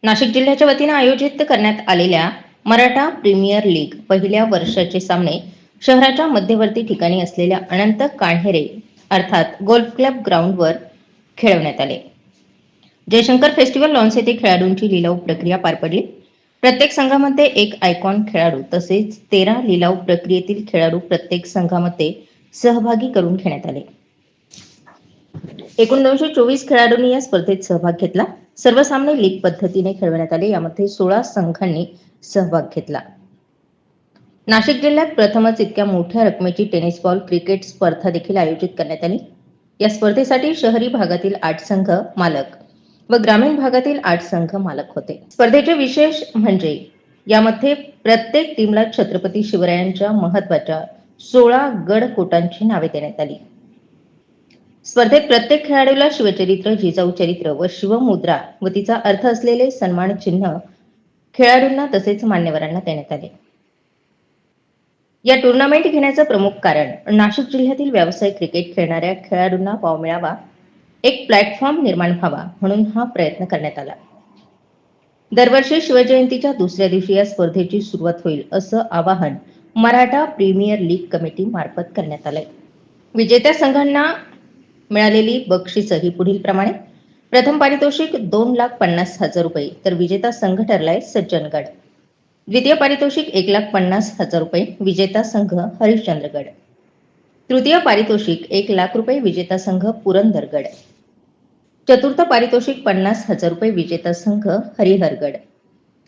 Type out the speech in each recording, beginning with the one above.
नाशिक जिल्ह्याच्या वतीने आयोजित करण्यात आलेल्या मराठा प्रीमियर लीग पहिल्या वर्षाचे सामने शहराच्या मध्यवर्ती ठिकाणी असलेल्या अनंत कान्हेरे अर्थात गोल्फ क्लब ग्राउंडवर खेळवण्यात आले. जयशंकर फेस्टिवल लॉन्स येथे खेळाडूंची लिलाव प्रक्रिया पार पडली. प्रत्येक संघामध्ये एक आयकॉन खेळाडू तसेच 13 लिलाव प्रक्रियेतील खेळाडू प्रत्येक संघामध्ये सहभागी करून घेण्यात आले. एकूण 224 खेळाडूंनी या स्पर्धेत सहभाग घेतला. सर्व सामने लीग पद्धतीने खेळवण्यात आले. यामध्ये 16 संघांनी सहभाग घेतला. नाशिक जिल्ह्यात प्रथमच इतक्या मोठ्या रकमेची टेनिस बॉल क्रिकेट स्पर्धा देखील आयोजित करण्यात आली. या स्पर्धेसाठी शहरी भागातील 8 संघ मालक व ग्रामीण भागातील 8 संघ मालक होते. स्पर्धेचे विशेष म्हणजे यामध्ये प्रत्येक टीमला छत्रपती शिवरायांच्या महत्त्वाच्या 16 गड कोटांची नावे देण्यात आली. स्पर्धेत प्रत्येक खेळाडूला शिवचरित्र, जिजाऊ चरित्र व शिवमुद्रा व तिचा अर्थ असलेले सन्मान चिन्ह खेळाडूंना तसेच मान्यवरांना देण्यात आले. या टुर्नामेंट घेण्याचं प्रमुख कारण नाशिक जिल्ह्यातील व्यावसायिक क्रिकेट खेळणाऱ्या खेळाडूंना वाव मिळावा, एक प्लॅटफॉर्म निर्माण व्हावा म्हणून हा प्रयत्न करण्यात आला. दरवर्षी शिवजयंतीच्या दुसऱ्या दिवशी या स्पर्धेची सुरुवात होईल असं आवाहन मराठा प्रीमियर लीग कमिटी मार्फत करण्यात आलंय. विजेत्या संघांना मिळालेली बक्षिसं ही पुढील प्रमाणे: प्रथम पारितोषिक 2,50,000 रुपये तर विजेता संघ ठरलाय सज्जनगड. द्वितीय पारितोषिक 1,50,000 रुपये विजेता संघ हरिश्चंद्रगड. तृतीय पारितोषिक 1,00,000 रुपये विजेता संघ पुरंदरगड. चतुर्थ पारितोषिक 50,000 रुपये विजेता संघ Harihargad.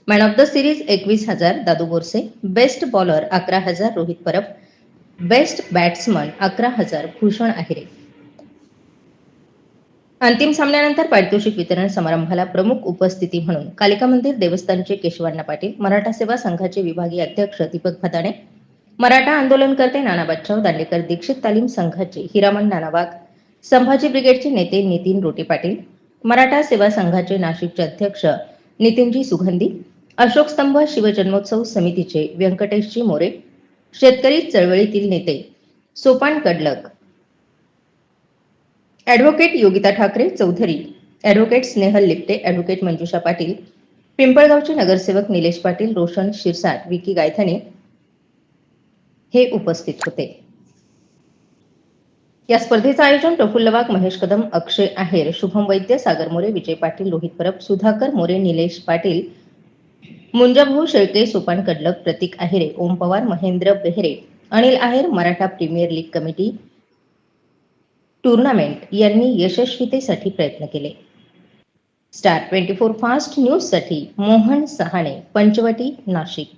Man of the series 21,000 Dadu Borse. Best bowler 11,000 Rohit Parab. Best batsman 11,000 Bhushan Ahire. अंतिम सामन्यानंतर पारितोषिक वितरण समारंभाला प्रमुख उपस्थिती म्हणून कालिका मंदिर देवस्थानचे केशवण्णा पाटील, मराठा सेवा संघाचे विभागीय अध्यक्ष दीपक भदाणे, मराठा आंदोलनकर्ते नाना बच्छाव दांडेकर दीक्षित तालीम संघाचे हिरामण नाना वाघ, संभाजी ब्रिगेडचे नेते नितीन रोटे पाटील, मराठा सेवा संघाचे नाशिकचे अध्यक्ष नितीनजी सुगंधी, अशोक स्तंभ शिवजन्मोत्सव समितीचे व्यंकटेशजी मोरे, शेतकरी चळवळीतील नेते Sopan Kadlak, advocate Yogita Thackeray Chaudhari, advocate Snehal Lipte, advocate Manjusha Patil, पिंपळगावचे नगरसेवक निलेश पाटील, रोशन शिरसाट, विकी गायधने हे उपस्थित होते. या स्पर्धेचं आयोजन Praful Wagh, Mahesh Kadam, Akshay Aher, Shubham Vaidya, Sagar More, Vijay Patil, Rohit Parab, Sudhakar More, Nilesh Patil, Munjabhau Shelke, Sopan Kadlak, Pratik Ahere, Om Pawar, Mahendra Behre, Anil Aher, Maratha premier league committee tournament यांनी यशस्वीतेसाठी प्रयत्न केले. स्टार 24 फास्ट न्यूजसाठी मोहन सहाणे, पंचवटी, नाशिक.